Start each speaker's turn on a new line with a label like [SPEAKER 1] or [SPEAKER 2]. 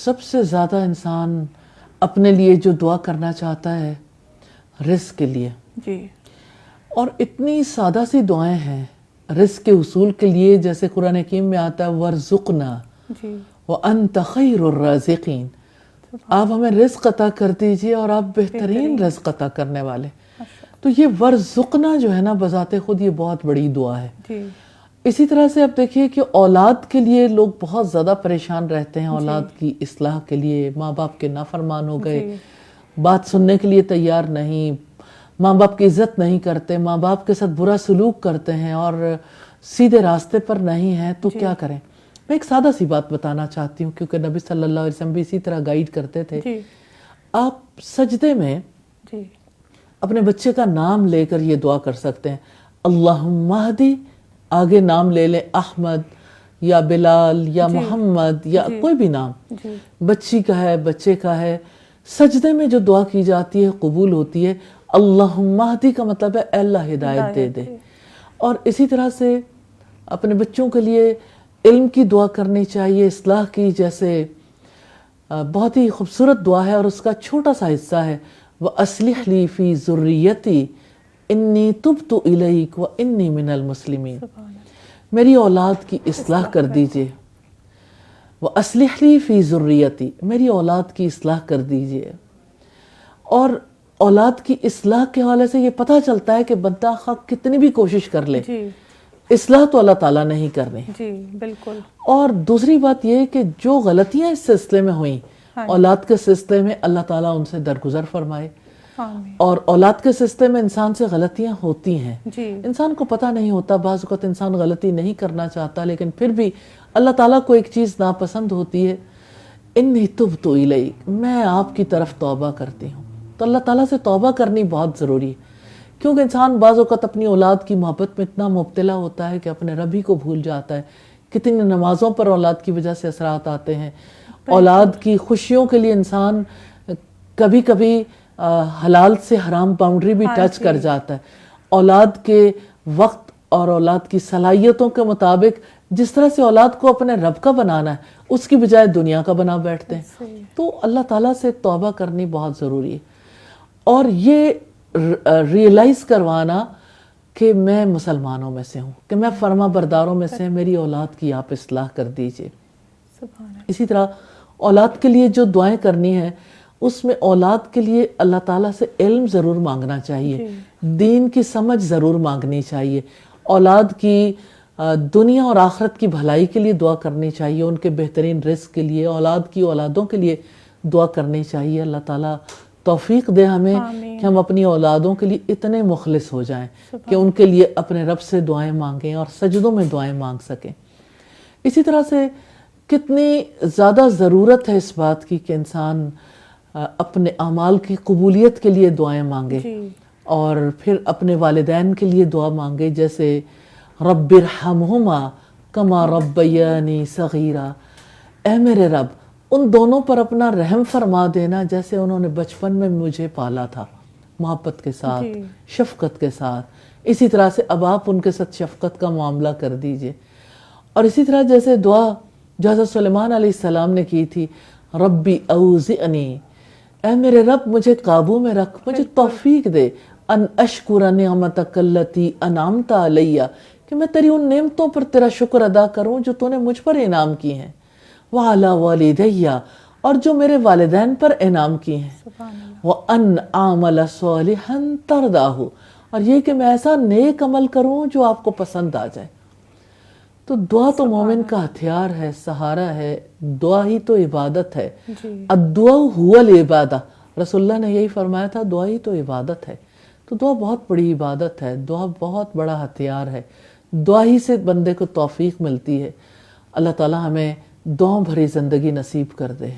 [SPEAKER 1] سب سے زیادہ انسان اپنے لیے جو دعا کرنا چاہتا ہے رزق کے لیے،
[SPEAKER 2] جی،
[SPEAKER 1] اور اتنی سادہ سی دعائیں ہیں رزق کے حصول کے لیے، جیسے قرآن حکیم میں آتا ہے وَارْزُقْنَا
[SPEAKER 2] جی،
[SPEAKER 1] وَأَنْتَ خَيْرُ الرَّازِقِينَ، آپ ہمیں رزق عطا کر دیجئے اور آپ بہترین رزق عطا کرنے والے۔ تو یہ وَارْزُقْنَا جو ہے نا بذات خود یہ بہت بڑی دعا ہے۔
[SPEAKER 2] جی،
[SPEAKER 1] اسی طرح سے اب دیکھیے کہ اولاد کے لیے لوگ بہت زیادہ پریشان رہتے ہیں، اولاد کی اصلاح کے لیے، ماں باپ کے نافرمان ہو گئے، بات سننے کے لیے تیار نہیں، ماں باپ کی عزت نہیں کرتے، ماں باپ کے ساتھ برا سلوک کرتے ہیں اور سیدھے راستے پر نہیں ہیں، تو کیا کریں؟ میں ایک سادہ سی بات بتانا چاہتی ہوں، کیونکہ نبی صلی اللہ علیہ وسلم بھی اسی طرح گائیڈ کرتے تھے۔ آپ سجدے میں اپنے بچے کا نام لے کر یہ دعا کر سکتے ہیں، اللہم اہدی، آگے نام لے لیں، احمد یا بلال یا محمد یا کوئی بھی نام، بچی کا ہے، بچے کا ہے۔ سجدے میں جو دعا کی جاتی ہے قبول ہوتی ہے۔ اللہم اہدی کا مطلب ہے اے اللہ ہدایت دے دے۔ اور اسی طرح سے اپنے بچوں کے لیے علم کی دعا کرنی چاہیے، اصلاح کی، جیسے بہت ہی خوبصورت دعا ہے اور اس کا چھوٹا سا حصہ ہے، وَأَصْلِحْ لِي فِي ذُرِّيَّتِي إِنِّي تُبْتُ إِلَيْكَ وَإِنِّي مِنَ الْمُسْلِمِينَ، میری اولاد کی اصلاح کر دیجئے۔ وَأَصْلِحْ لِي فِي ذُرِّيَّتِي، میری اولاد کی اصلاح کر دیجئے۔ اور اولاد کی اصلاح کے حوالے سے یہ پتہ چلتا ہے کہ بندہ خواہ کتنی بھی کوشش کر لے، اصلاح تو اللہ تعالیٰ نہیں کرنی۔
[SPEAKER 2] جی بالکل۔
[SPEAKER 1] اور دوسری بات یہ کہ جو غلطیاں اس سلسلے میں ہوئیں اولاد کے سلسلے میں، اللہ تعالیٰ ان سے درگزر فرمائے۔ اور اولاد کے سلسلے میں انسان سے غلطیاں ہوتی ہیں، انسان کو پتہ نہیں ہوتا، بعض اوقات انسان غلطی نہیں کرنا چاہتا، لیکن پھر بھی اللہ تعالیٰ کو ایک چیز ناپسند ہوتی ہے، انی تبت الیک، میں آپ کی طرف توبہ کرتی ہوں۔ تو اللہ تعالیٰ سے توبہ کرنی بہت ضروری ہے، کیونکہ انسان بعض اوقات اپنی اولاد کی محبت میں اتنا مبتلا ہوتا ہے کہ اپنے رب ہی کو بھول جاتا ہے۔ کتنی نمازوں پر اولاد کی وجہ سے اثرات آتے ہیں، اولاد کی خوشیوں کے لیے انسان کبھی کبھی حلال سے حرام باؤنڈری بھی ٹچ کر جاتا ہے۔ اولاد کے وقت اور اولاد کی صلاحیتوں کے مطابق جس طرح سے اولاد کو اپنے رب کا بنانا ہے، اس کی بجائے دنیا کا بنا بیٹھتے ہیں۔ تو اللہ تعالیٰ سے توبہ کرنی بہت ضروری ہے، اور یہ ریئلائز کروانا کہ میں مسلمانوں میں سے ہوں، کہ میں فرما برداروں میں سے، میری اولاد کی آپ اصلاح کر دیجئے۔ اسی طرح اولاد کے لیے جو دعائیں کرنی ہیں، اس میں اولاد کے لیے اللہ تعالیٰ سے علم ضرور مانگنا چاہیے، دین کی سمجھ ضرور مانگنی چاہیے، اولاد کی دنیا اور آخرت کی بھلائی کے لیے دعا کرنی چاہیے، ان کے بہترین رزق کے لیے، اولاد کی اولادوں کے لیے دعا کرنی چاہیے۔ اللہ تعالیٰ توفیق دے ہمیں کہ ہم اپنی اولادوں کے لیے اتنے مخلص ہو جائیں کہ ان کے لیے اپنے رب سے دعائیں مانگیں اور سجدوں میں دعائیں مانگ سکیں۔ اسی طرح سے کتنی زیادہ ضرورت ہے اس بات کی کہ انسان اپنے اعمال کی قبولیت کے لیے دعائیں مانگے، اور پھر اپنے والدین کے لیے دعا مانگے، جیسے رب ارحمہما کما ربیانی صغیرا، اے میرے رب ان دونوں پر اپنا رحم فرما دینا جیسے انہوں نے بچپن میں مجھے پالا تھا، محبت کے ساتھ، شفقت کے ساتھ۔ اسی طرح سے اب آپ ان کے ساتھ شفقت کا معاملہ کر دیجئے۔ اور اسی طرح جیسے دعا جو حضرت سلیمان علیہ السلام نے کی تھی، ربی اوزعنی، اے میرے رب مجھے قابو میں رکھ، مجھے توفیق دے، ان اشکر نعمتک التی انعمت علیہ، کہ میں تیری ان نعمتوں پر تیرا شکر ادا کروں جو تو نے مجھ پر انعام کی ہیں، وعلی والدیہ، اور جو میرے والدین پر انعام کی ہیں، وان اعمل صالحا ترضاہ، اور یہ کہ میں ایسا نیک عمل کروں جو آپ کو پسند آ جائے۔ تو دعا تو مومن کا ہتھیار ہے، سہارا ہے، دعا ہی تو عبادت ہے۔ الدعاء هو العبادہ، رسول اللہ نے یہی فرمایا تھا، دعا ہی تو عبادت ہے۔ تو دعا بہت بڑی عبادت ہے، دعا بہت بڑا ہتھیار ہے، دعا ہی سے بندے کو توفیق ملتی ہے۔ اللہ تعالی ہمیں دعاؤں بھری زندگی نصیب کر دے۔